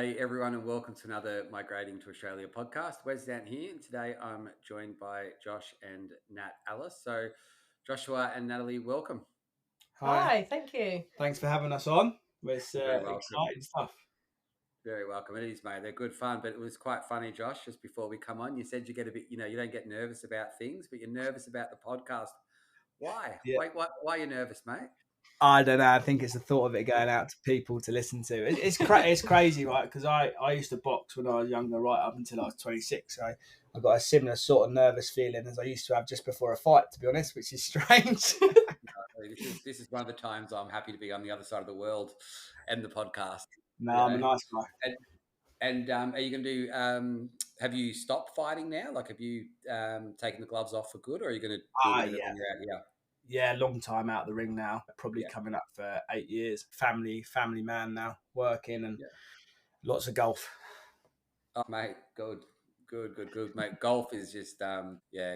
G'day, everyone, and welcome to another Migrating to Australia podcast. Wes down here, and today I'm joined by Josh and Nat Ellis. So, Joshua and Natalie, welcome. Hi, thank you. Thanks for having us on. It's Very welcome. exciting stuff. Very welcome. It is, mate. They're good fun, but it was quite funny, Josh, just before we come on. You said you get a bit, you don't get nervous about things, but you're nervous about the podcast. Why? Yeah. Why are you nervous, mate? I don't know. I think it's the thought of it going out to people to listen to. It's crazy, right? Because I used to box when I was younger, right up until I was 26. So I got a similar sort of nervous feeling as I used to have just before a fight, to be honest, which is strange. This is one of the times I'm happy to be on the other side of the world and the podcast. No, I'm a nice guy. And are you going to do? Have you stopped fighting now? Like, have you taken the gloves off for good, or are you going to do it when you're out here? Yeah, long time out of the ring now. Probably coming up for 8 years. Family man now, working and lots of golf. Oh, mate, good, mate. Golf is just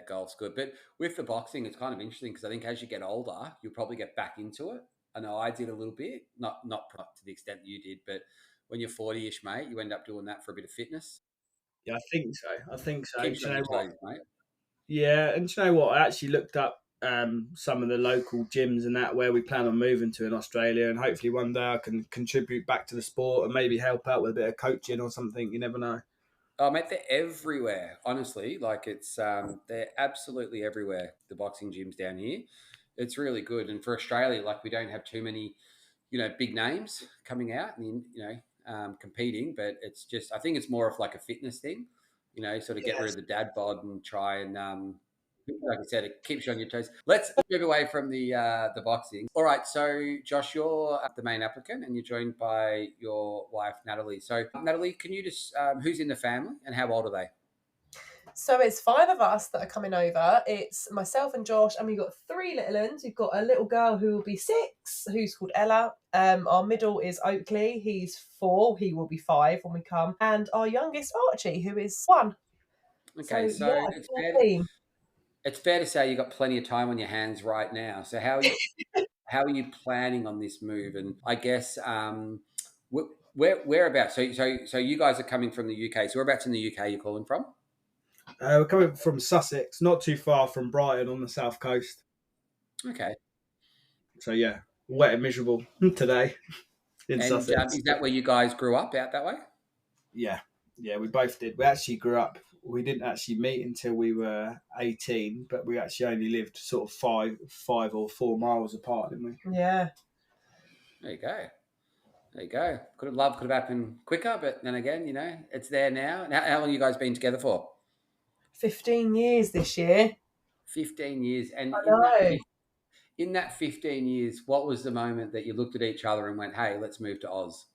golf's good. But with the boxing, it's kind of interesting because I think as you get older, you'll probably get back into it. I know I did a little bit, not to the extent that you did, but when you're 40-ish, mate, you end up doing that for a bit of fitness. Yeah, I think so. Keeps you on your toes, mate. Yeah, and do you know what? I actually looked up some of the local gyms and that where we plan on moving to in Australia, and hopefully one day I can contribute back to the sport and maybe help out with a bit of coaching or something. You never know. Oh, mate, they're everywhere. Honestly, like it's they're absolutely everywhere. The boxing gyms down here, it's really good. And for Australia, like we don't have too many, big names coming out and competing. But it's just, I think it's more of like a fitness thing, sort of get rid of the dad bod and try and like I said, it keeps you on your toes. Let's move away from the boxing. All right, so Josh, you're the main applicant, and you're joined by your wife Natalie. So Natalie, can you just who's in the family and how old are they? So it's 5 of us that are coming over. It's myself and Josh, and we've got 3 little ones. We've got a little girl who will be 6, who's called Ella. Our middle is Oakley. He's 4. He will be 5 when we come. And our youngest, Archie, who is 1. Okay, so it's fair to say you've got plenty of time on your hands right now. So how are you planning on this move? And I guess whereabouts? So you guys are coming from the UK. So whereabouts in the UK you're calling from? We're coming from Sussex, not too far from Brighton on the south coast. Okay. So yeah, wet and miserable today in Sussex. Is that where you guys grew up, out that way? Yeah, we both did. We actually grew up. We didn't actually meet until we were 18, but we actually only lived sort of 5 or 4 miles apart, didn't we? Yeah. There you go. Could have happened quicker, but then again, it's there now. How long have you guys been together for? 15 years this year. 15 years. And I know. In that 15 years, what was the moment that you looked at each other and went, hey, let's move to Oz?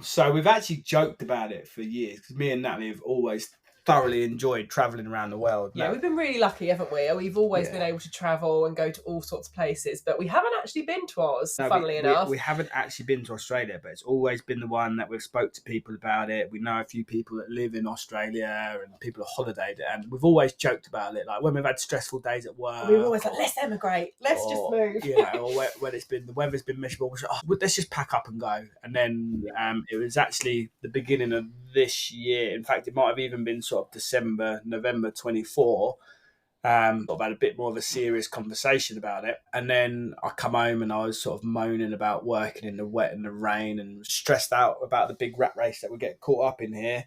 So we've actually joked about it for years because me and Natalie have always thoroughly enjoyed travelling around the world. Yeah, we've been really lucky, haven't we? We've always been able to travel and go to all sorts of places, but we haven't actually been to Oz, funnily enough. We haven't actually been to Australia, but it's always been the one that we've spoke to people about it. We know a few people that live in Australia and people have holidayed it, and we've always joked about it. Like when we've had stressful days at work. We've always like, let's emigrate, let's just move. Yeah, or when the weather's been miserable, we're like, let's just pack up and go. And then it was actually the beginning of this year. In fact, it might have even been sort of November 24. I've had a bit more of a serious conversation about it. And then I come home and I was sort of moaning about working in the wet and the rain and stressed out about the big rat race that we get caught up in here.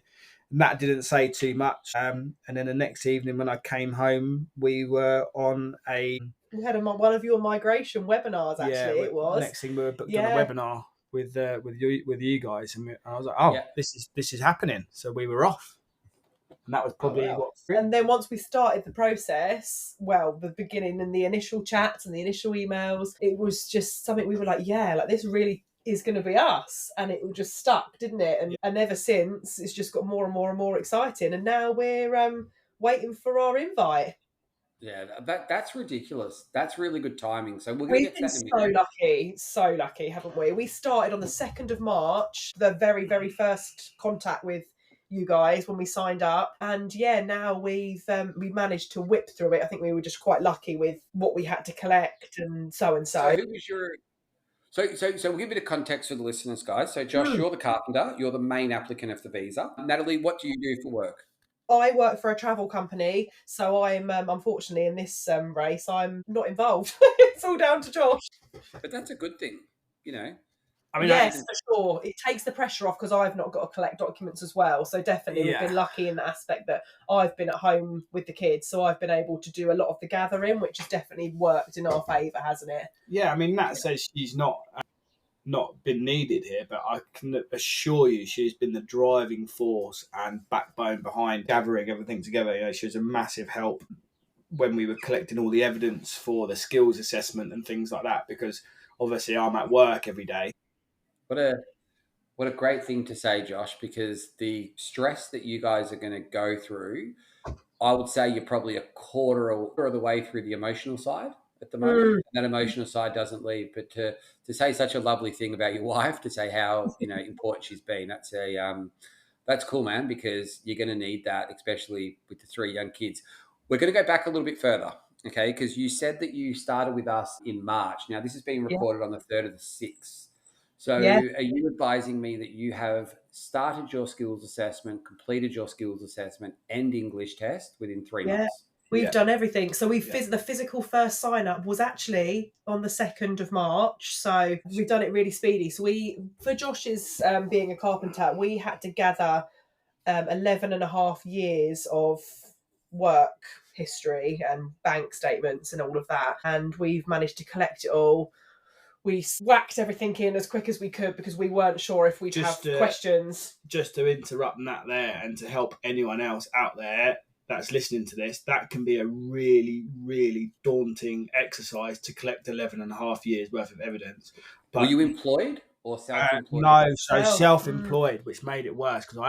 Matt didn't say too much. And then the next evening when I came home, we were on We had one of your migration webinars, actually, it was. Next thing we were booked on a webinar with you guys. And I was like, this is happening. So we were off. And that was probably And then once we started the process, the beginning and the initial chats and the initial emails, it was just something we were like, this really is going to be us. And it just stuck, didn't it? And ever since, it's just got more and more and more exciting. And now we're waiting for our invite. Yeah, that's ridiculous. That's really good timing. So we've been so lucky, haven't we? We started on the 2nd of March, the very, very first contact with you guys when we signed up, and now we managed to whip through it. I think we were just quite lucky with what we had to collect and so. So So we'll give a bit of context for the listeners, guys. So Josh, you're the carpenter. You're the main applicant of the visa. Natalie, what do you do for work? I work for a travel company, so I'm unfortunately in this race, I'm not involved. It's all down to Josh. But that's a good thing, you know. I mean, Yes, for sure. It takes the pressure off because I've not got to collect documents as well. So definitely we've been lucky in the aspect that I've been at home with the kids, so I've been able to do a lot of the gathering, which has definitely worked in our favour, hasn't it? Yeah, I mean, Nat says she's not been needed here, but I can assure you she's been the driving force and backbone behind gathering everything together. You know, she was a massive help when we were collecting all the evidence for the skills assessment and things like that, because obviously I'm at work every day. What a great thing to say, Josh, because the stress that you guys are going to go through, I would say you're probably a quarter of the way through the emotional side at the moment. And that emotional side doesn't leave. But to say such a lovely thing about your wife, to say how important she's been, that's cool, man, because you're going to need that, especially with the 3 young kids. We're going to go back a little bit further, okay? Because you said that you started with us in March. Now, this is being recorded on the 3rd of the 6th. So are you advising me that you have started your skills assessment, completed your skills assessment and English test within 3 months? We've done everything. So the physical first sign up was actually on the 2nd of March. So we've done it really speedy. So for Josh's being a carpenter, we had to gather 11 and a half years of work history and bank statements and all of that. And we've managed to collect it all. We whacked everything in as quick as we could because we weren't sure if we'd have questions. Just to interrupt that there and to help anyone else out there that's listening to this, that can be a really, really daunting exercise to collect 11 and a half years worth of evidence. But, were you employed or self-employed? No, so self-employed, which made it worse because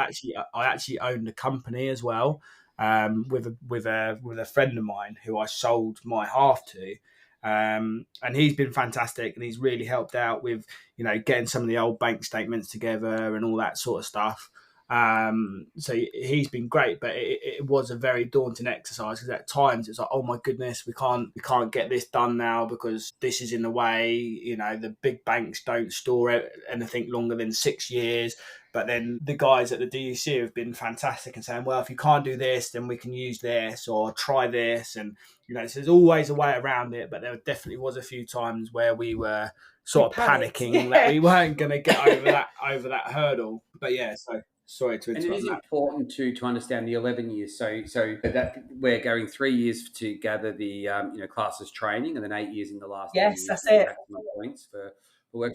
I actually owned a company as well with a friend of mine who I sold my half to. And he's been fantastic and he's really helped out with, getting some of the old bank statements together and all that sort of stuff. So he's been great, but it was a very daunting exercise because at times it's like, oh my goodness, we can't get this done now because this is in the way. The big banks don't store anything longer than 6 years. But then the guys at the DUC have been fantastic and saying, well, if you can't do this, then we can use this or try this. And, so there's always a way around it. But there definitely was a few times where we were sort of panicking that we weren't going to get over that hurdle. But yeah, so sorry to interrupt. And it is important to understand the 11 years. So that we're going 3 years to gather the classes training, and then 8 years in the last. Yes, that's it. Points for work.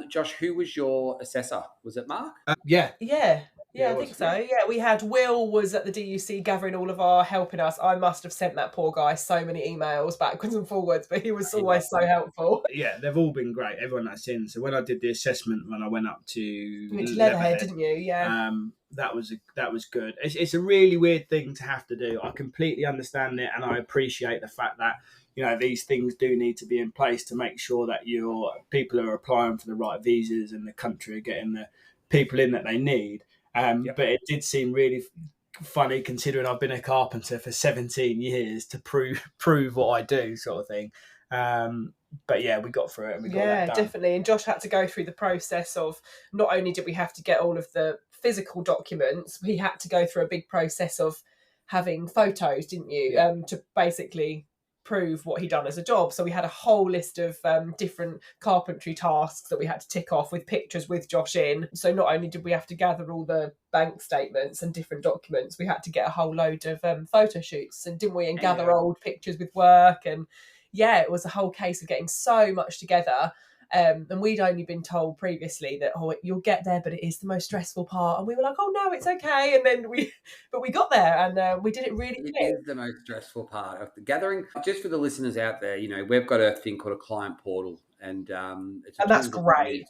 Josh, who was your assessor? Was it Mark? Yeah, I think so. Yeah, we had Will was at the DUC gathering all of our helping us. I must have sent that poor guy so many emails backwards and forwards, but he was always so helpful. Yeah, they've all been great. Everyone that's in. So when I did the assessment, when I went up to Leatherhead, didn't you? Yeah. That was good. It's a really weird thing to have to do. I completely understand it, and I appreciate the fact that these things do need to be in place to make sure that your people are applying for the right visas and the country are getting the people in that they need. But it did seem really funny considering I've been a carpenter for 17 years to prove what I do, sort of thing. But yeah, we got through it and we got that done. Definitely. And Josh had to go through the process of not only did we have to get all of the physical documents, we had to go through a big process of having photos, didn't you? To basically prove what he'd done as a job. So we had a whole list of different carpentry tasks that we had to tick off with pictures with Josh in. So not only did we have to gather all the bank statements and different documents, we had to get a whole load of photo shoots, and didn't we? And gather old pictures with work. And yeah, it was a whole case of getting so much together. And we'd only been told previously that, you'll get there, but it is the most stressful part. And we were like, oh no, it's okay. And then we got there and we did it really quick. It is the most stressful part of the gathering. Just for the listeners out there, we've got a thing called a client portal, and that's great.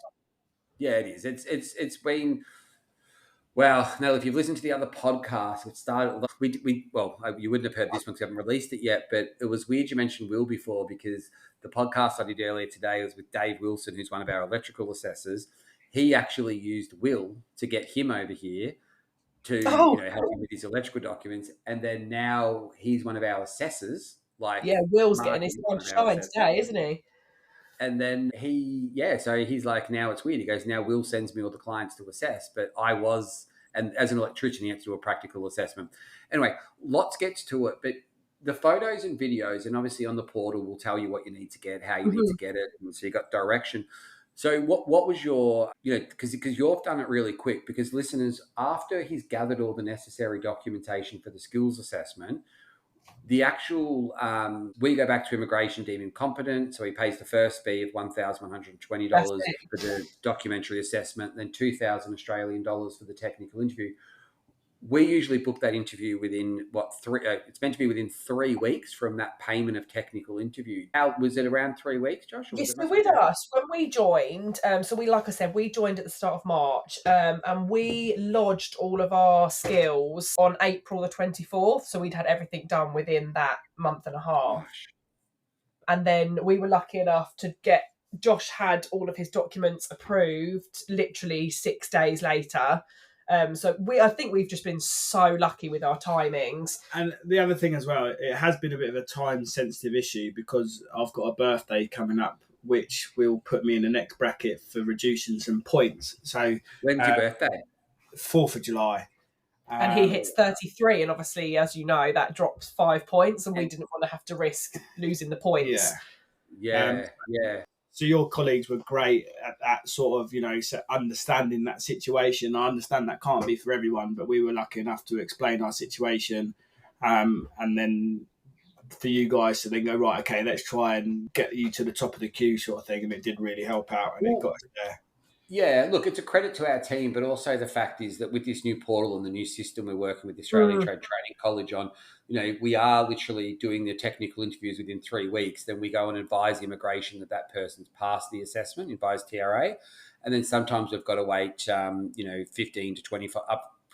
Yeah, it is. It's been. Well, now if you've listened to the other podcast, it started. You wouldn't have heard this one because we haven't released it yet. But it was weird you mentioned Will before, because the podcast I did earlier today was with Dave Wilson, who's one of our electrical assessors. He actually used Will to get him over here to help him with his electrical documents, and then now he's one of our assessors. Will's getting his sunshine today, isn't he? And then so he's like, now it's weird. He goes, now Will sends me all the clients to assess, but and as an electrician, he had to do a practical assessment. Anyway, lots gets to it, but the photos and videos, and obviously on the portal will tell you what you need to get, how you need to get it, and so you got direction. So what was your, because you've done it really quick, because listeners, after he's gathered all the necessary documentation for the skills assessment, the actual, we go back to immigration, deemed incompetent. So he pays the first fee of $1,120 for the documentary assessment, then 2,000 Australian dollars for the technical interview. We usually book that interview within it's meant to be within 3 weeks from that payment of technical interview. How was it, around 3 weeks, Josh? Yes, so with us, when we joined, like I said, we joined at the start of March, and we lodged all of our skills on April the 24th. So we'd had everything done within that month and a half. Gosh. And then we were lucky enough to Josh had all of his documents approved literally 6 days later. I think we've just been so lucky with our timings. And the other thing as well, it has been a bit of a time-sensitive issue because I've got a birthday coming up, which will put me in the next bracket for reducing some points. So when's your birthday? 4th of July. And he hits 33, and obviously, as you know, that drops 5 points, and we didn't want to have to risk losing the points. Yeah. So your colleagues were great at sort of, understanding that situation. I understand that can't be for everyone, but we were lucky enough to explain our situation. And then for you guys to then go, right, okay, let's try and get you to the top of the queue sort of thing. And it did really help out, and it got us there. Yeah, look, it's a credit to our team, but also the fact is that with this new portal and the new system we're working with the Australian Trade Training College on, we are literally doing the technical interviews within 3 weeks. Then we go and advise immigration that person's passed the assessment, advise TRA. And then sometimes we've got to wait, 15 to 25,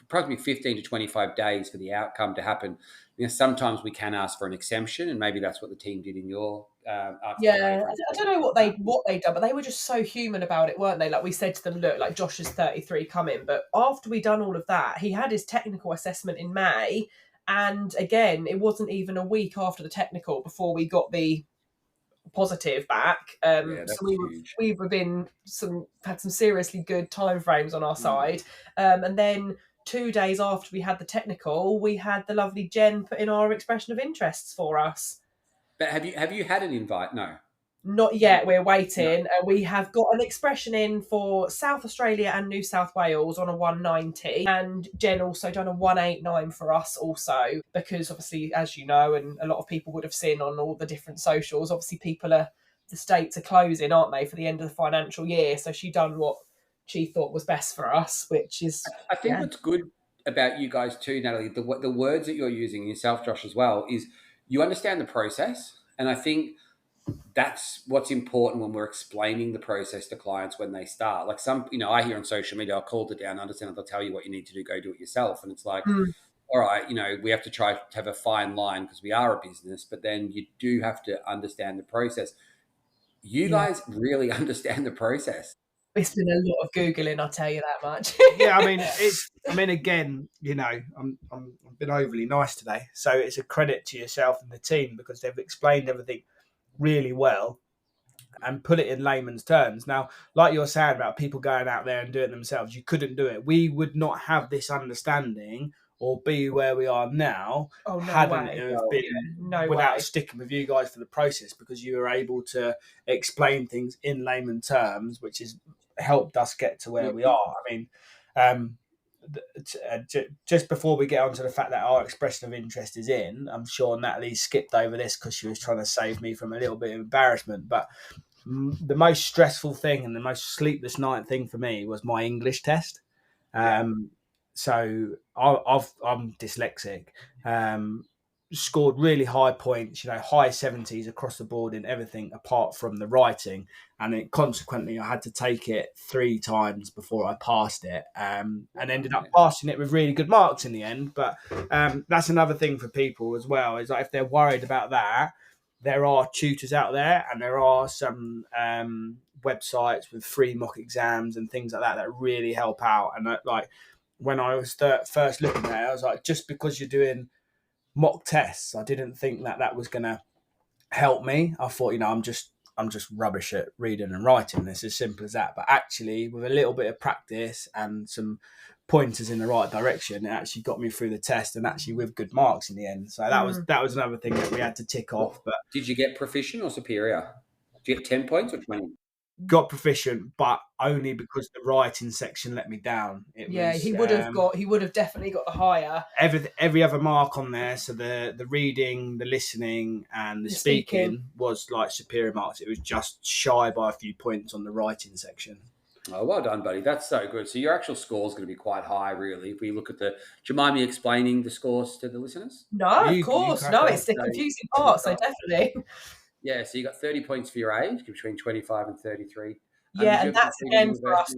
approximately 15 to 25 days for the outcome to happen. Sometimes we can ask for an exemption, and maybe that's what the team did in your. I don't know what they done, but they were just so human about it, weren't they? Like we said to them, look, like Josh is 33 coming, but after we done all of that, he had his technical assessment in May, and again, it wasn't even a week after the technical before we got the positive back. So we've had some seriously good time frames on our side, and then 2 days after we had the technical, we had the lovely Jen put in our expression of interests for us. But have you had an invite? No. Not yet. We're waiting. We have got an expression in for South Australia and New South Wales on a 190, and Jen also done a 189 for us also, because obviously, as you know, and a lot of people would have seen on all the different socials, obviously the states are closing, aren't they, for the end of the financial year? So she done what she thought was best for us, which is... I think what's good about you guys too, Natalie, the words that you're using, yourself, Josh, as well, is you understand the process. And I think that's what's important when we're explaining the process to clients when they start. Like I hear on social media, I'll call it down, understand, they'll tell you what you need to do, go do it yourself. And it's like, all right, we have to try to have a fine line because we are a business, but then you do have to understand the process. You guys really understand the process. It's been a lot of Googling, I'll tell you that much. Again, I've been overly nice today. So it's a credit to yourself and the team because they've explained everything really well and put it in layman's terms. Now, like you're saying about people going out there and doing it themselves, you couldn't do it. We would not have this understanding or be where we are now hadn't it been without sticking with you guys for the process, because you were able to explain things in layman terms, which has helped us get to where we are. I mean, just before we get on to the fact that our expression of interest is in, I'm sure Natalie skipped over this because she was trying to save me from a little bit of embarrassment, but the most stressful thing and the most sleepless night thing for me was my English test. So I'm dyslexic, scored really high points, high 70s across the board in everything apart from the writing. And then consequently, I had to take it 3 times before I passed it, and ended up passing it with really good marks in the end. But that's another thing for people as well, is like if they're worried about that, there are tutors out there, and there are some websites with free mock exams and things like that really help out. And when I was first looking at it, I was like, just because you're doing mock tests, I didn't think that was going to help me. I thought, I'm just I'm just rubbish at reading and writing. It's as simple as that. But actually, with a little bit of practice and some pointers in the right direction, it actually got me through the test, and actually with good marks in the end. So that was another thing that we had to tick off. But did you get proficient or superior? Did you get 10 points or 20? Got proficient, but only because the writing section let me down. He would have definitely got the higher. Every other mark on there, so the reading, the listening, and the speaking was like superior marks. It was just shy by a few points on the writing section. Oh, well done, buddy. That's so good. So your actual score is going to be quite high, really. If we look at do you mind me explaining the scores to the listeners? No, of course. No, it's the confusing part, so definitely. Yeah, so you got 30 points for your age, between 25 and 33. Yeah, and that's again for us.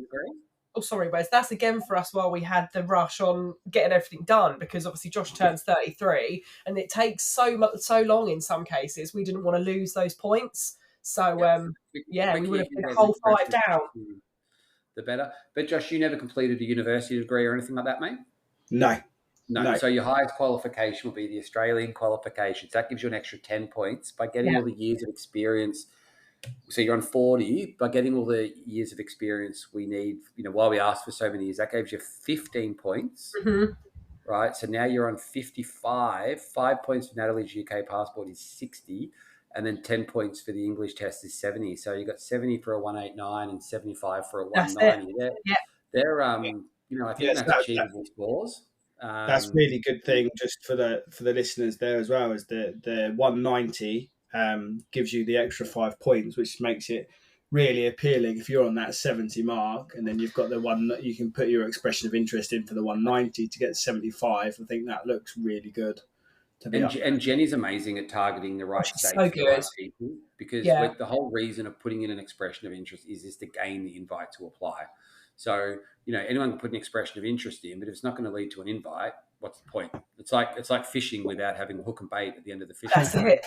Oh, sorry, Wes. That's again for us while we had the rush on getting everything done, because obviously Josh turns 33 and it takes so long in some cases. We didn't want to lose those points. So, we would have been a whole 5 down. The better. But Josh, you never completed a university degree or anything like that, mate? No. So your highest qualification will be the Australian qualifications. That gives you an extra 10 points by getting all the years of experience. So you're on 40, by getting all the years of experience we need, while we asked for so many years, that gives you 15 points, right? So now you're on 55. 5 points for Natalie's UK passport is 60, and then 10 points for the English test is 70. So you got 70 for a 189 and 75 for a 190. They're I think that's achievable scores. That's really good thing just for the listeners there as well, is the 190 gives you the extra 5 points, which makes it really appealing if you're on that 70 mark, and then you've got the one that you can put your expression of interest in for the 190 to get 75. I think that looks really good. And Jenny's amazing at targeting the right states, so good. The right people, because the whole reason of putting in an expression of interest is to gain the invite to apply. So, anyone can put an expression of interest in, but if it's not going to lead to an invite, what's the point? It's like fishing without having hook and bait at the end of the fishing. That's it.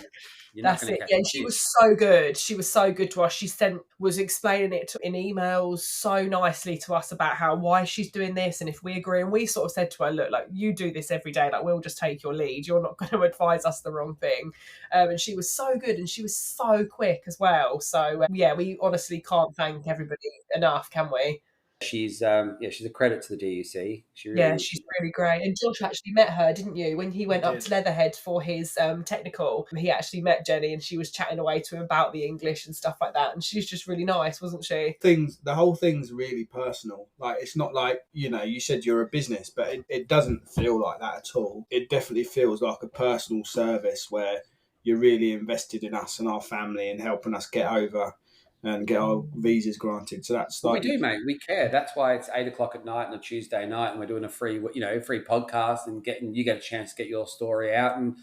That's it. Yeah, she was so good. She was so good to us. She was explaining it in emails so nicely to us about why she's doing this, and if we agree. And we sort of said to her, look, like, you do this every day. Like, we'll just take your lead. You're not going to advise us the wrong thing. And she was so good, and she was so quick as well. So we honestly can't thank everybody enough, can we? She's a credit to the DUC. She's really great. And Josh actually met her, didn't you? When he went up to Leatherhead for his technical, he actually met Jenny, and she was chatting away to him about the English and stuff like that. And she's just really nice, wasn't she? The whole thing's really personal. Like, it's not like, you said you're a business, but it doesn't feel like that at all. It definitely feels like a personal service where you're really invested in us and our family and helping us get over and get our visas granted. So that's like, we do, mate. We care. That's why it's 8:00 at night on a Tuesday night, and we're doing a free podcast, and you get a chance to get your story out. And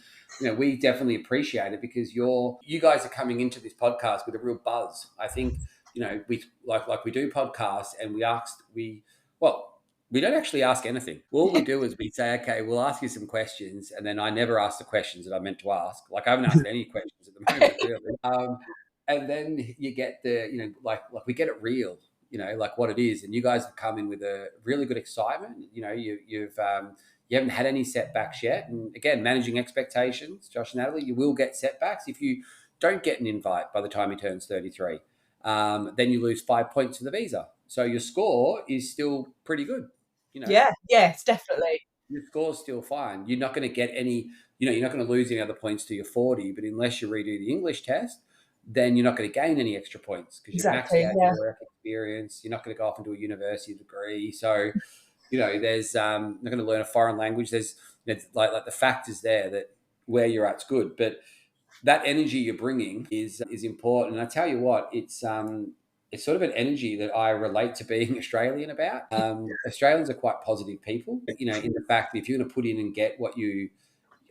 we definitely appreciate it, because you guys are coming into this podcast with a real buzz. I think we do podcasts, and we don't actually ask anything. All we do is we say, okay, we'll ask you some questions, and then I never ask the questions that I meant to ask. Like, I haven't asked any questions at the moment, really. And then you get we get it real, like what it is. And you guys have come in with a really good excitement. You haven't had any setbacks yet. And again, managing expectations, Josh and Natalie, you will get setbacks. If you don't get an invite by the time he turns 33, then you lose 5 points for the visa. So your score is still pretty good. Yes, definitely. Your score's still fine. You're not going to get any, you're not going to lose any other points to your 40, but unless you redo the English test, then you're not going to gain any extra points, because you've maxed out your work experience. You're not going to go off and do a university degree. So, there's not going to learn a foreign language. There's like the fact is there that where you're at's good, but that energy you're bringing is important. And I tell you what, it's sort of an energy that I relate to being Australian about. Australians are quite positive people, in the fact that if you're going to put in and get what you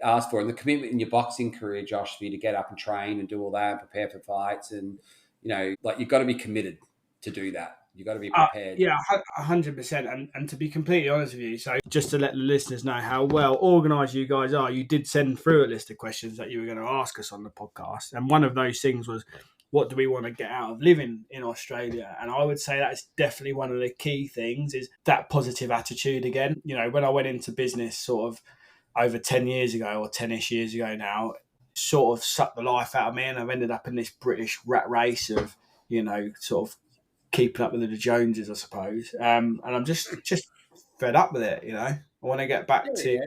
ask for, and the commitment in your boxing career, Josh, for you to get up and train and do all that and prepare for fights, and you've got to be committed to do that. You've got to be prepared. 100%. And to be completely honest with you, so just to let the listeners know how well organised you guys are, you did send through a list of questions that you were going to ask us on the podcast, and one of those things was, what do we want to get out of living in Australia? And I would say that's definitely one of the key things, is that positive attitude again. When I went into business sort of over 10 years ago, or 10-ish years ago now, sort of sucked the life out of me, and I've ended up in this British rat race of, sort of keeping up with the Joneses, I suppose. And I'm just fed up with it, I want to get back to...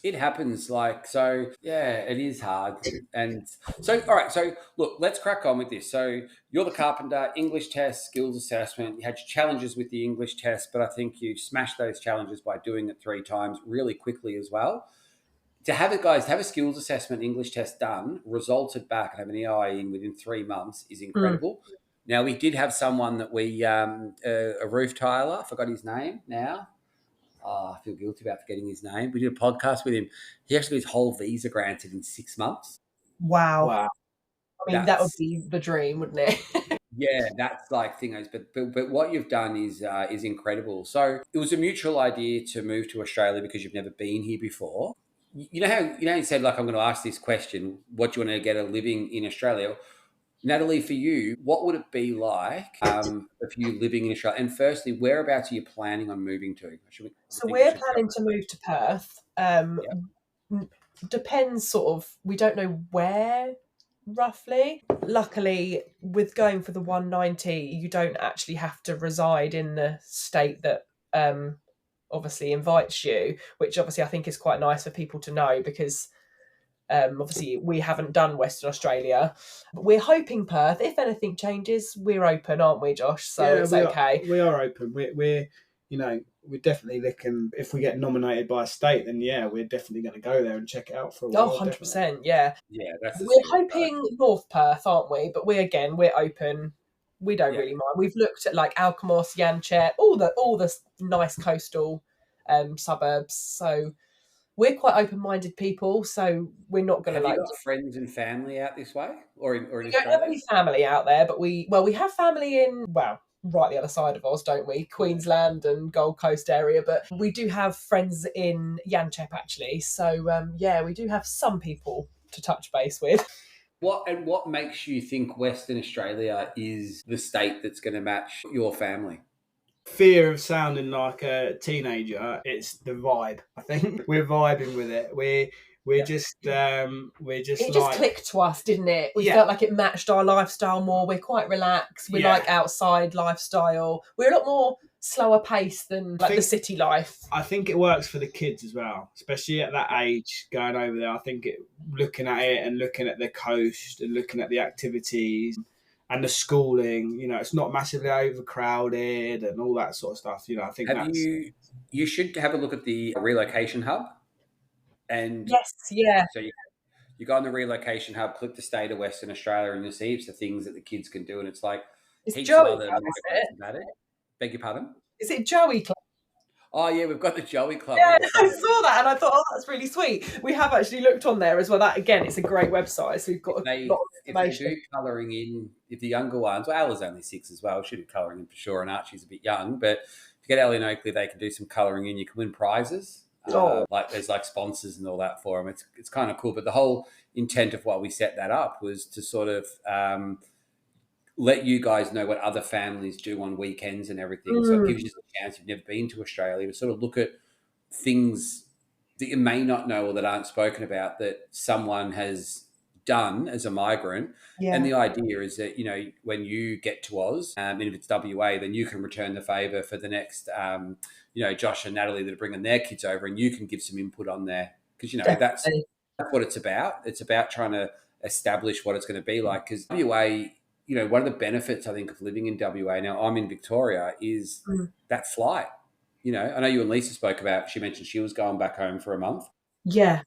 It happens, it is hard. And so, all right, so look, let's crack on with this. So you're the Carpenter, English test, skills assessment. You had challenges with the English test, but I think you smashed those challenges by doing it 3 times really quickly as well. To have a skills assessment English test done, resulted back and have an EI in within 3 months is incredible. Now, we did have someone that we, a roof tiler, I forgot his name now. I feel guilty about forgetting his name. We did a podcast with him. He actually got his whole visa granted in 6 months. Wow. I mean, that would be the dream, wouldn't it? Yeah, that's like things. But what you've done is incredible. So it was a mutual idea to move to Australia because you've never been here before. You know how you said, like, I'm going to ask this question, what do you want to get a living in Australia? Natalie, for you, what would it be like if you living in Australia? And firstly, whereabouts are you planning on moving to? So we're planning to move to Perth. Depends sort of, we don't know where roughly. Luckily, with going for the 190, you don't actually have to reside in the state that obviously invites you, which obviously I think is quite nice for people to know, because obviously we haven't done Western Australia, but we're hoping Perth. If anything changes, we're open, aren't we, Josh? So yeah, it's okay. We are open. We're definitely looking. If we get nominated by a state, then yeah, we're definitely going to go there and check it out for a while. 100%, yeah. Yeah, we're hoping North Perth, aren't we? But we're open. We don't really mind. We've looked at like Alkmaar, Yanchep, all the nice coastal suburbs. So we're quite open-minded people, so we're not going to Have you got friends and family out this way, or in Australia? We don't have any family out there, but we have family in right the other side of Oz, don't we? Queensland and Gold Coast area, but we do have friends in Yanchep actually. So we do have some people to touch base with. What makes you think Western Australia is the state that's going to match your family? Fear of sounding like a teenager. It's the vibe. I think we're vibing with it. We're just it just clicked to us, didn't it? We felt like it matched our lifestyle more. We're quite relaxed. We like outside lifestyle. We're a lot more slower pace than the city life. I think it works for the kids as well, especially at that age going over there. I think looking at it and looking at the coast and looking at the activities and the schooling, it's not massively overcrowded and all that sort of stuff. I think you should have a look at the relocation hub. And yes, yeah. So you go on the relocation hub, click the state of Western Australia, and you'll see heaps of things that the kids can do. And it's like heaps of other about it. Beg your pardon? Is it Joey Club? Oh yeah, we've got the Joey Club. Yeah, I saw that and I thought, that's really sweet. We have actually looked on there as well. That again, it's a great website. So we've got a lot of information. If they do colouring in, if the younger ones, Ella's only 6 as well, she'll do colouring in for sure, and Archie's a bit young. But if you get Ellie and Oakley, they can do some colouring in. You can win prizes. There's sponsors and all that for them. It's kind of cool. But the whole intent of why we set that up was to sort of let you guys know what other families do on weekends and everything. So it gives you a chance, if you've never been to Australia, to sort of look at things that you may not know or that aren't spoken about that someone has done as a migrant. Yeah. And the idea is that, when you get to Oz, and if it's WA, then you can return the favour for the next, Josh and Natalie that are bringing their kids over, and you can give some input on there. Because, that's what it's about. It's about trying to establish what it's going to be like. Because WA, one of the benefits, I think, of living in WA, now I'm in Victoria, is that flight. I know you and Lisa spoke about, she mentioned she was going back home for a month. Yeah.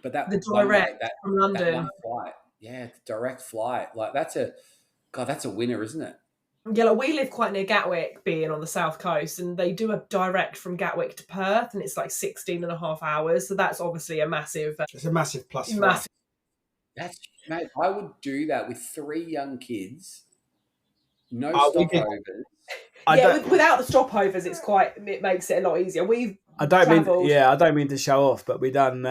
But that the direct from London. That one flight. Yeah, the direct flight. Like that's a winner, isn't it? Yeah, we live quite near Gatwick, being on the south coast, and they do a direct from Gatwick to Perth, and it's like 16 and a half hours. So that's obviously a massive... It's a massive plus. Mate, I would do that with 3 young kids. No stopovers. Without the stopovers, it makes it a lot easier. I don't mean to show off, but we done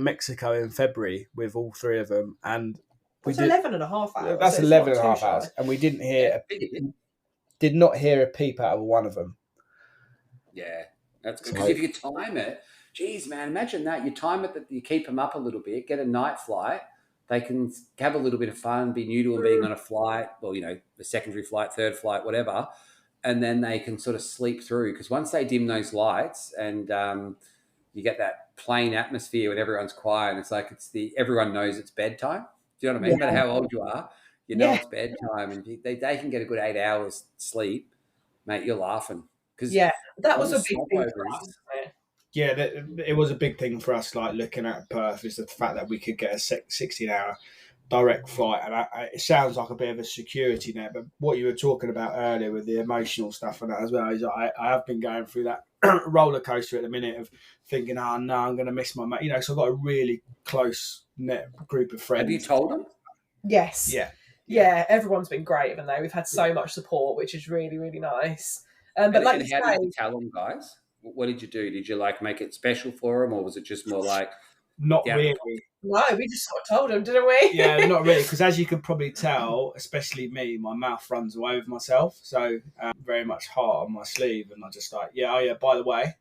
Mexico in February with all 3 of them, and we did 11 and a half hours. That's 11 and a half hours, and we did not hear a peep out of one of them. Yeah, that's good, because if you time it, Geez, man, imagine that. You time it that you keep them up a little bit, get a night flight. They can have a little bit of fun, be new to them being on a flight, or a secondary flight, third flight, whatever, and then they can sort of sleep through. Because once they dim those lights and you get that plane atmosphere when everyone's quiet, and it's like everyone knows it's bedtime. Do you know what I mean? No matter how old you are, you know it's bedtime, and they can get a good 8 hours sleep, mate. You're laughing because that was a big thing for us. Yeah, it was a big thing for us. Like looking at Perth is the fact that we could get a 16-hour direct flight, and it sounds like a bit of a security net. But what you were talking about earlier with the emotional stuff and that as well is I have been going through that roller coaster at the minute of thinking, oh no, I'm going to miss my mate. So I've got a really close net group of friends. Have you told them? Yes. Yeah. Everyone's been great, haven't they? We've had so much support, which is really, really nice. But how did you tell them, guys? What did you do? Did you make it special for them, or was it just more like? Not really. No, we just sort of told them, didn't we? Yeah, not really. Because as you can probably tell, especially me, my mouth runs away with myself. So very much heart on my sleeve, and I just by the way,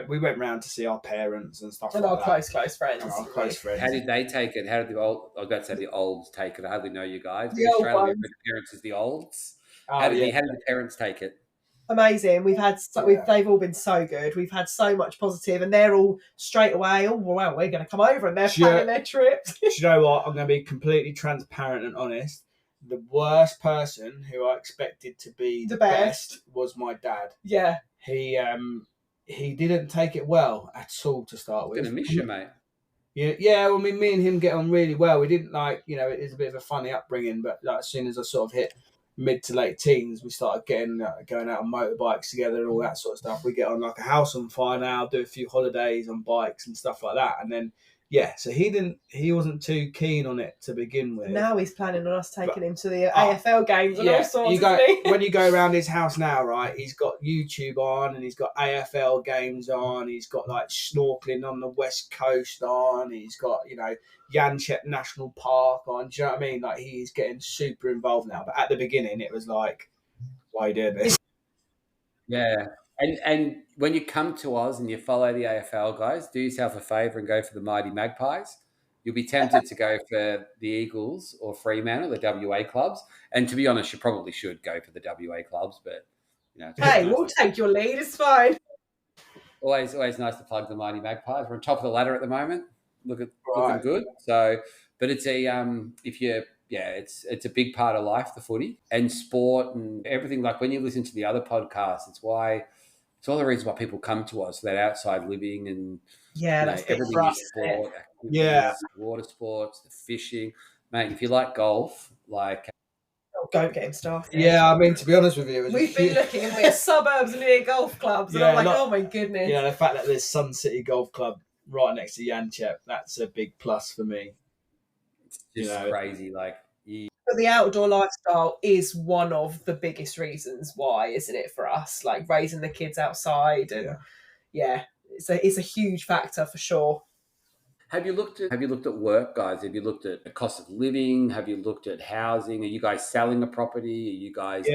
we went round to see our parents and stuff. And like our that. close friends. Our close friends. How did they take it? How did I was about to say the olds take it. I hardly know you guys. The Australia, old ones. the parents is the olds. How did the parents take it? Amazing. They've all been so good. We've had so much positive, and they're all straight away, oh well, we're going to come over, and they're planning their trips. Do you know what? I'm going to be completely transparent and honest. The worst person who I expected to be the best was my dad. Yeah. He didn't take it well at all to start with. Gonna miss you, mate. Yeah. Well, me and him get on really well. We didn't it is a bit of a funny upbringing, but as soon as I sort of hit mid to late teens, we started going out on motorbikes together and all that sort of stuff. We get on like a house on fire now, do a few holidays on bikes and stuff like that, and then so he wasn't too keen on it to begin with. Now he's planning on us taking him to the AFL games and all sorts. When you go around his house now, right, he's got YouTube on and he's got AFL games on. He's got snorkeling on the West Coast on. He's got Yanchep National Park on. Do you know what I mean? He's getting super involved now. But at the beginning, it was like, why are you doing this? Yeah. And when you come to Oz and you follow the AFL guys, do yourself a favour and go for the Mighty Magpies. You'll be tempted to go for the Eagles or Fremantle, the WA clubs. And to be honest, you probably should go for the WA clubs. But hey, we'll take your lead. It's fine. Always nice to plug the Mighty Magpies. We're on top of the ladder at the moment. Looking good. So, but it's it's a big part of life, the footy and sport and everything. Like when you listen to the other podcasts, it's all the reasons why people come to us, that outside living and that's everything for us, is sport, water sports, the fishing, mate. If you like golf, don't get him started. Yeah, I mean, to be honest with you, we've been looking in the suburbs near golf clubs, and I'm like, oh my goodness. The fact that there's Sun City Golf Club right next to Yanchep, that's a big plus for me. It's just crazy, But the outdoor lifestyle is one of the biggest reasons why, isn't it, for us? Raising the kids outside, and it's a huge factor for sure. Have you looked at work, guys? Have you looked at the cost of living? Have you looked at housing? Are you guys selling a property? Are you guys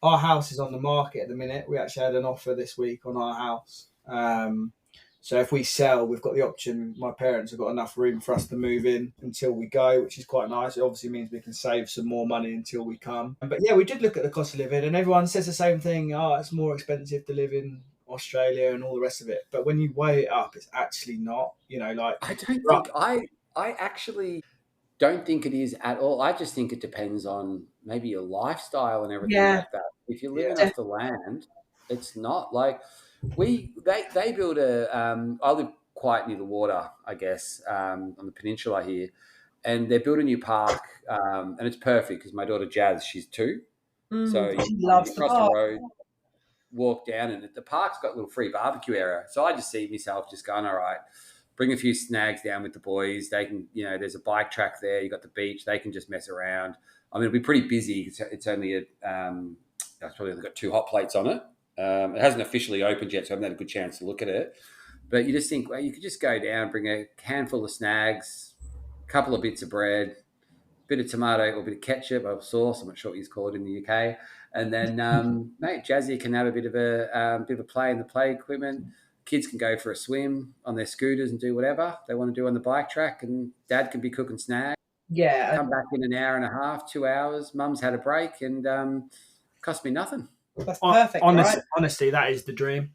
our house is on the market at the minute. We actually had an offer this week on our house. So if we sell, we've got the option. My parents have got enough room for us to move in until we go, which is quite nice. It obviously means we can save some more money until we come. But we did look at the cost of living, and everyone says the same thing. Oh, it's more expensive to live in Australia and all the rest of it. But when you weigh it up, it's actually not. I actually don't think it is at all. I just think it depends on maybe your lifestyle and everything like that. If you're living off the land, it's not they build I live quite near the water, I guess, on the peninsula here, and they built a new park, and it's perfect because my daughter Jazz, she's 2, so you cross the road, walk down, and the park's got a little free barbecue area. So I just see myself just going, all right, bring a few snags down with the boys. They can, there's a bike track there. You got the beach. They can just mess around. I mean, it'll be pretty busy. It's only it's probably got 2 hot plates on it. It hasn't officially opened yet, so I haven't had a good chance to look at it. But you just think, well, you could just go down, bring a handful of snags, a couple of bits of bread, bit of tomato or a bit of ketchup or sauce. I'm not sure what you call it in the UK. And then, mate, Jazzy can have a bit of a play in the play equipment. Kids can go for a swim on their scooters and do whatever they want to do on the bike track, and Dad can be cooking snacks. Yeah. Come back in an hour and a half, 2 hours. Mum's had a break, and cost me nothing. That's perfect, right? Honestly, that is the dream.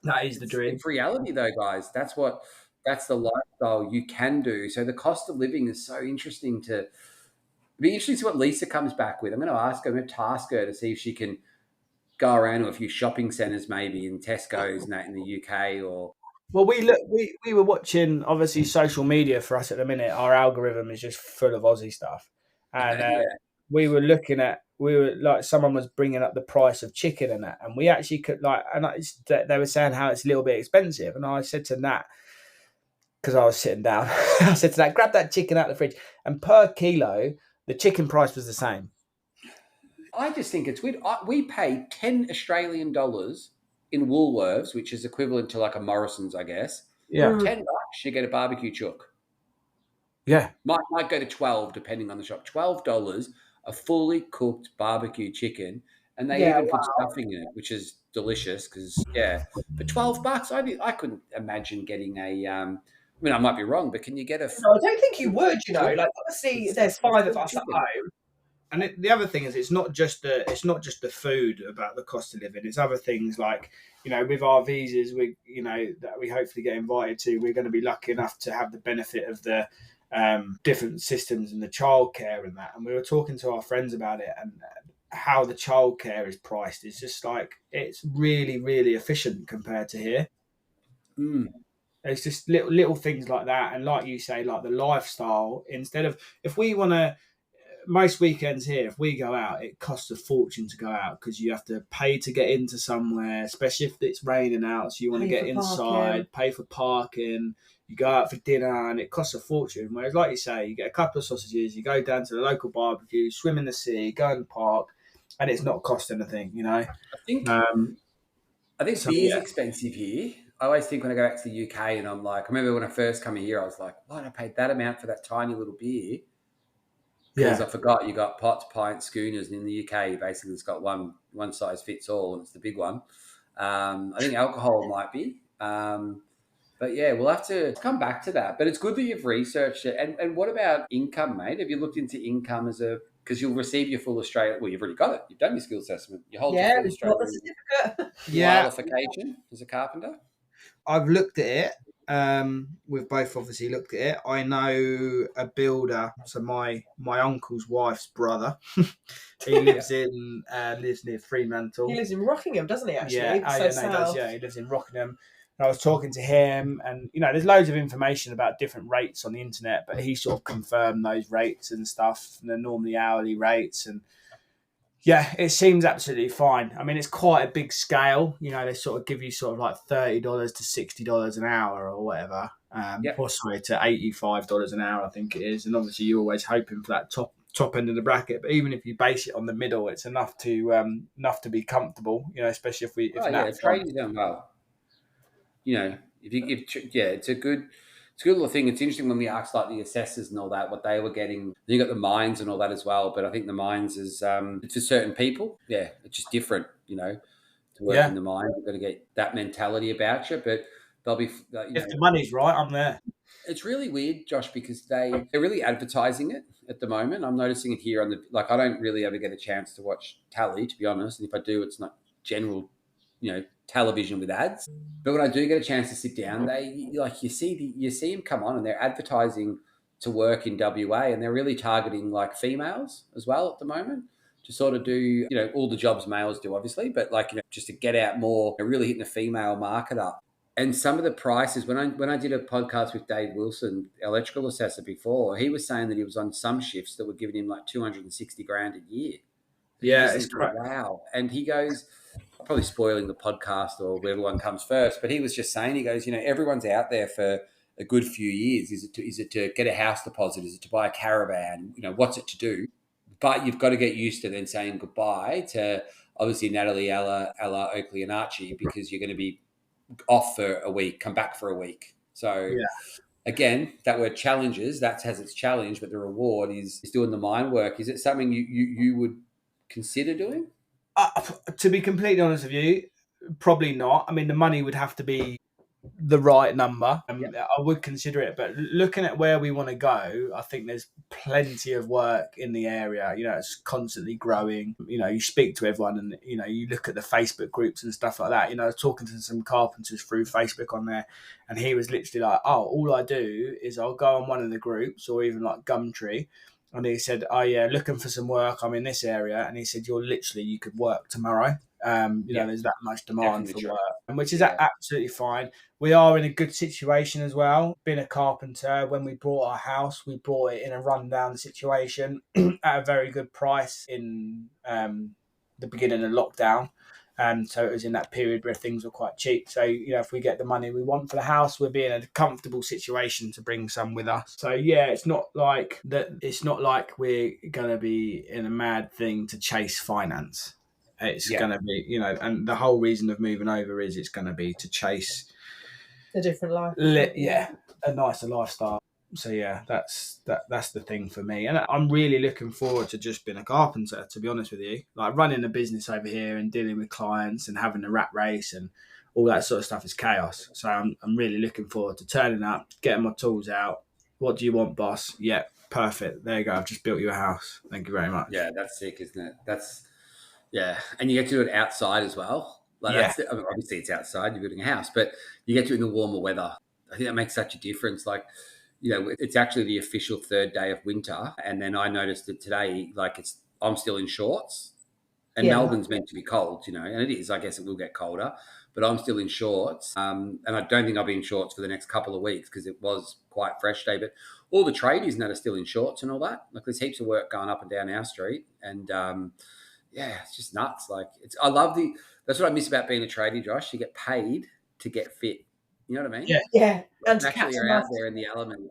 That is the dream. It's reality, though, guys. That's the lifestyle you can do. So the cost of living is so interesting to be interesting to see what Lisa comes back with. I'm going to ask her, I'm going to task her to see if she can go around to a few shopping centres, maybe in Tesco's and that in the UK. Or well, we were watching obviously social media for us at the minute. Our algorithm is just full of Aussie stuff, and we were like someone was bringing up the price of chicken and that, and we actually could they were saying how it's a little bit expensive, and I said to Nat, because I was sitting down, I said to Nat, grab that chicken out of the fridge, and per kilo the chicken price was the same. I just think it's weird. We pay $10 Australian in Woolworths, which is equivalent to like a Morrison's, I guess. Yeah. $10, you get a barbecue chook. Yeah. Might go to 12 depending on the shop. $12, a fully cooked barbecue chicken, and they even put stuffing in it, which is delicious because, for $12, I couldn't imagine getting a I mean, I might be wrong, but can you get a... No, I don't think you would, Like, obviously, there's 5 of us at home. And the other thing is, it's not just the food about the cost of living. It's other things like, with our visas, that we hopefully get invited to, we're going to be lucky enough to have the benefit of the different systems and the childcare and that. And we were talking to our friends about it and how the childcare is priced. It's just like, it's really, really efficient compared to here. It's just little things like that. And like you say, like the lifestyle, instead of, if we want to, most weekends here, if we go out, it costs a fortune to go out because you have to pay to get into somewhere, especially if it's raining out. So you want to get inside, pay for parking, you go out for dinner, and it costs a fortune. Whereas, like you say, you get a couple of sausages, you go down to the local barbecue, swim in the sea, go in the park, and it's not cost anything, I think beer's expensive here. I always think when I go back to the UK and I'm like, I remember when I first came here, I was like, why did I pay that amount for that tiny little beer? Because I forgot you got pots, pints, schooners, and in the UK, you basically it's got one size fits all, and it's the big one. I think alcohol might be. But yeah, we'll have to come back to that. But it's good that you've researched it. And what about income, mate? Have you looked into income because you'll receive your full Australia. Well, you've already got it. You've done your skills assessment. You hold your full Australian qualification as a carpenter. I've looked at it. We've both obviously looked at it. I know a builder, so my uncle's wife's brother. He lives lives near Fremantle. He lives in Rockingham, doesn't he? Actually, he does. Yeah, he lives in Rockingham. And I was talking to him, and there's loads of information about different rates on the internet, but he sort of confirmed those rates and stuff. And they're normally hourly rates, and yeah, it seems absolutely fine. I mean, it's quite a big scale. They sort of give you sort of like $30 to $60 an hour or whatever. Or sorry, to $85 an hour, I think it is. And obviously, you're always hoping for that top end of the bracket. But even if you base it on the middle, it's enough to be comfortable. Especially if trading's done well. It's a good little thing. It's interesting when we asked like the assessors and all that, what they were getting. You got the mines and all that as well, but I think the mines is it's for certain people. Yeah, it's just different. To work in the mine, you've got to get that mentality about you. But they'll be if the money's right, I'm there. It's really weird, Josh, because they're really advertising it at the moment. I'm noticing it here I don't really ever get a chance to watch Tally, to be honest, and if I do, it's not general, television with ads. But when I do get a chance to sit down, you see them come on and they're advertising to work in WA, and they're really targeting like females as well at the moment to sort of do all the jobs males do, obviously, but just to get out more, really hitting the female market up. And some of the prices, when I did a podcast with Dave Wilson, electrical assessor before, he was saying that he was on some shifts that were giving him like $260,000 a year. Yeah, it's great. Wow. And he goes, I'm probably spoiling the podcast or whoever one comes first, but he was just saying, he goes, everyone's out there for a good few years. Is it to get a house deposit? Is it to buy a caravan? What's it to do? But you've got to get used to then saying goodbye to obviously Natalie, Ella, Oakley and Archie, because you're going to be off for a week, come back for a week. So again, that word challenges, that has its challenge, but the reward is doing the mine work. Is it something you would consider doing? To be completely honest with you, probably not. I mean, the money would have to be the right number. I would consider it, but looking at where we want to go, I think there's plenty of work in the area. You know, it's constantly growing. You know, you speak to everyone, and you know, you look at the Facebook groups and stuff like that. You know, I was talking to some carpenters through Facebook on there, and he was literally like, "Oh, all I do is I'll go on one of the groups, or even like Gumtree." And he said, "Oh yeah, looking for some work. I'm in this area." And he said, you could work tomorrow. You know, there's that much demand for work, and which is absolutely fine. We are in a good situation as well. Being a carpenter, when we bought our house, we bought it in a rundown situation at a very good price in the beginning of lockdown. So it was in that period where things were quite cheap. So, you know, if we get the money we want for the house, we'll be in a comfortable situation to bring some with us. So yeah, it's not like that. It's not like we're going to be in a mad thing to chase finance. It's going to be, you know, and the whole reason of moving over is it's going to be to chase a different life. A nicer lifestyle. So yeah, that's the thing for me, and I'm really looking forward to just being a carpenter. To be honest with you, like running a business over here and dealing with clients and having a rat race and all that sort of stuff is chaos. So I'm really looking forward to turning up, getting my tools out. What do you want, boss? Yeah, perfect. There you go. I've just built you a house. Thank you very much. Yeah, that's sick, isn't it? And you get to do it outside as well. Like obviously it's outside, you're building a house, but you get to it in the warmer weather. I think that makes such a difference. Like, you know, it's actually the official third day of winter, and then I noticed that today, like I'm still in shorts, and Melbourne's meant to be cold, you know, and it is. I guess it will get colder, but I'm still in shorts, and I don't think I'll be in shorts for the next couple of weeks because it was quite fresh day. But all the tradies that are still in shorts and all that, like there's heaps of work going up and down our street, and it's just nuts. Like that's what I miss about being a tradie, Josh. You get paid to get fit. You know what I mean? Yeah. And actually you're out there in the elements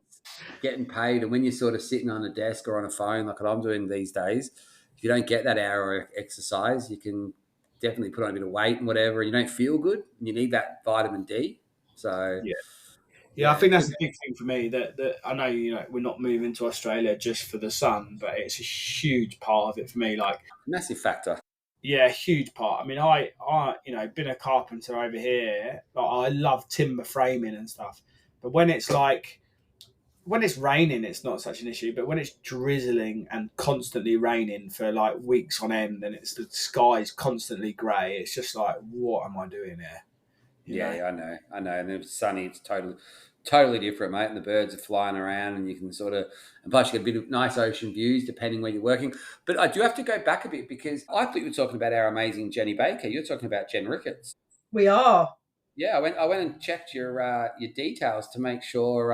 getting paid. And when you're sort of sitting on a desk or on a phone, like what I'm doing these days, if you don't get that hour of exercise, you can definitely put on a bit of weight and whatever, and you don't feel good. And you need that vitamin D. So yeah, I think that's the big thing for me. That I know, you know, we're not moving to Australia just for the sun, but it's a huge part of it for me. Like massive factor. Yeah, huge part. I mean, I you know, been a carpenter over here. Like, I love timber framing and stuff, but when it's raining, it's not such an issue. But when it's drizzling and constantly raining for like weeks on end, and the sky's constantly grey, it's just like, what am I doing here? Yeah, I know. And if it's sunny, it's totally different, mate. And the birds are flying around, and you can and plus you get a bit of nice ocean views depending where you're working. But I do have to go back a bit because I thought you were talking about our amazing Jenny Baker. You're talking about Jen Ricketts. We are. Yeah, I went and checked your details to make sure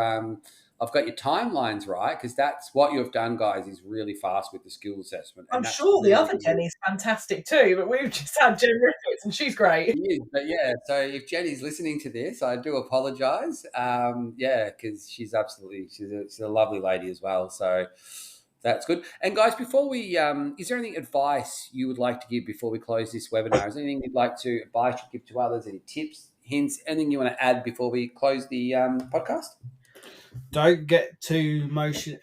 I've got your timelines right, because that's what you've done, guys, is really fast with the skill assessment. I'm sure the other Jenny's fantastic too, but we've just had Jen Ricketts and she's great. She is, but yeah, so if Jenny's listening to this, I do apologise. Because she's a lovely lady as well. So that's good. And guys, before we, is there any advice you would like to give before we close this webinar? Is there anything you'd like to advise to give to others? Any tips, hints, anything you want to add before we close the podcast? Don't get too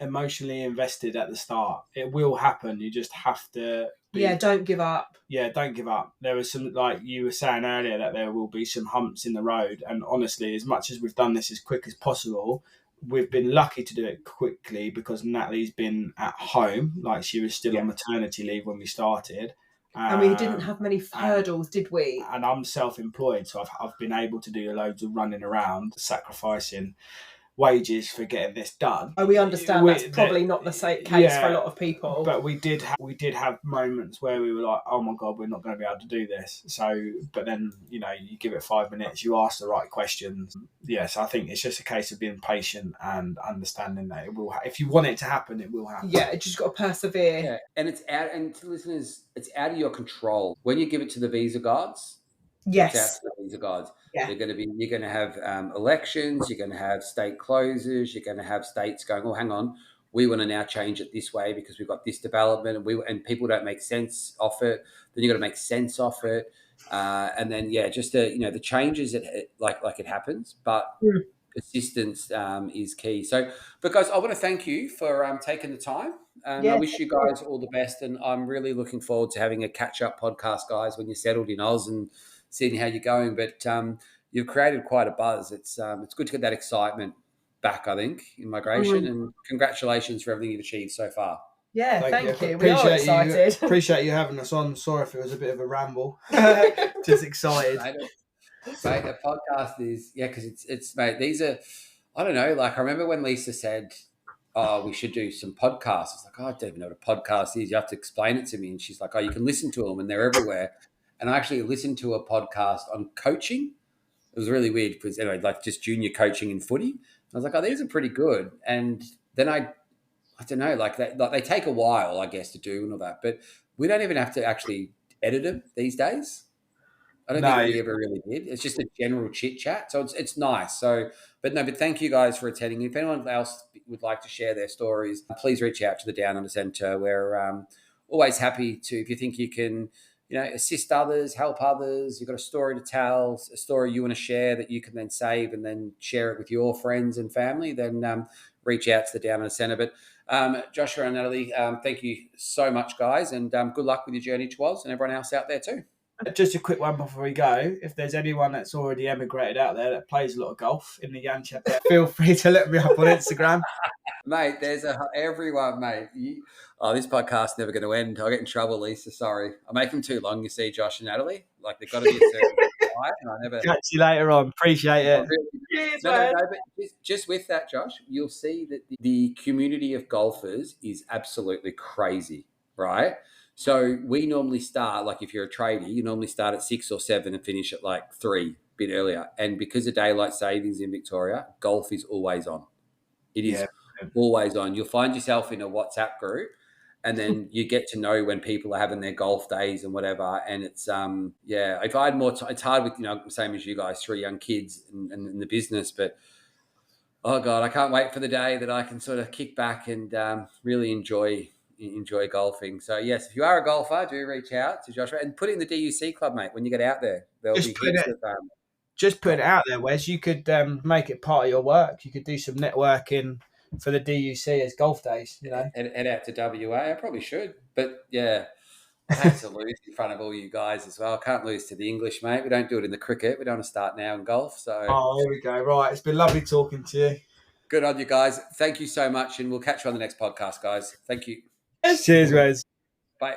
emotionally invested at the start. It will happen. You just have to. Don't give up. Yeah, don't give up. There was some, like you were saying earlier, that there will be some humps in the road. And honestly, as much as we've done this as quick as possible, we've been lucky to do it quickly because Natalie's been at home. Like, she was still on maternity leave when we started. And we didn't have many hurdles, did we? And I'm self-employed, so I've been able to do loads of running around, sacrificing wages for getting this done. We understand that's probably not the same case for a lot of people. But we did have moments where we were like, oh my God, we're not going to be able to do this. So, but then, you know, you give it 5 minutes, you ask the right questions. Yes, I think it's just a case of being patient and understanding that it will. If you want it to happen, it will happen. Yeah, you just got to persevere. Yeah, and and to listeners, it's out of your control. When you give it to the visa gods, yes, these are guys. Yeah. You're going to have elections. You're going to have state closures. You're going to have states going, oh, hang on, we want to now change it this way because we've got this development, and people don't make sense off it. Then you've got to make sense off it, and then just the changes that like it happens. But assistance is key. So, but guys, I want to thank you for taking the time. And I wish you guys all the best. And I'm really looking forward to having a catch-up podcast, guys, when you're settled in Oz and seeing how you're going. But you've created quite a buzz. It's good to get that excitement back, I think, in migration. And congratulations for everything you've achieved so far. Yeah, thank you. We are excited. Appreciate you having us on. Sorry if it was a bit of a ramble. Just excited. Mate, the podcast is, because it's mate, these are, I don't know, like I remember when Lisa said, oh, we should do some podcasts. I was like, oh, I don't even know what a podcast is. You have to explain it to me. And she's like, oh, you can listen to them and they're everywhere. And I actually listened to a podcast on coaching. It was really weird because anyway, like just junior coaching in footy. I was like, oh, these are pretty good. And then I don't know, like they take a while, I guess, to do and all that. But we don't even have to actually edit them these days. I don't think we ever really did. It's just a general chit chat. So it's nice. So, but thank you guys for attending. If anyone else would like to share their stories, please reach out to the Down Under Centre. We're always happy to, if you think you can, assist others, help others, you've got a story to tell, a story you want to share that you can then save and then share it with your friends and family, then reach out to the Down Under Centre. But Joshua and Natalie, thank you so much, guys. And good luck with your journey to Oz and everyone else out there too. Just a quick one before we go. If there's anyone that's already emigrated out there that plays a lot of golf in the Yanchep, feel free to look me up on Instagram. Mate, there's everyone, mate. This podcast's never going to end. I'll get in trouble, Lisa. Sorry. I make them too long, you see, Josh and Natalie. Like, they've got to be a certain time. And I never... Catch you later on. Appreciate it. Cheers, no, but just with that, Josh, you'll see that the community of golfers is absolutely crazy, right? So we normally start, like if you're a tradie, you normally start at 6 or 7 and finish at like 3, a bit earlier. And because of daylight savings in Victoria, golf is always on. It is always on. You'll find yourself in a WhatsApp group and then you get to know when people are having their golf days and whatever. And it's, if I had more time, it's hard with, same as you guys, 3 young kids and the business, but oh God, I can't wait for the day that I can sort of kick back and really enjoy golfing. So yes, if you are a golfer, do reach out to Joshua and put it in the DUC club, mate. When you get out there, there'll be just put it out there, Wes. You could make it part of your work. You could do some networking for the DUC as golf days, and head out to WA. I probably should, but I hate to lose in front of all you guys as well. I can't lose to the English, mate. We don't do it in the cricket. We don't want to start now in golf. So here we go. Right, it's been lovely talking to you. Good on you guys. Thank you so much, and we'll catch you on the next podcast, guys. Thank you. Cheers, Wes. Bye.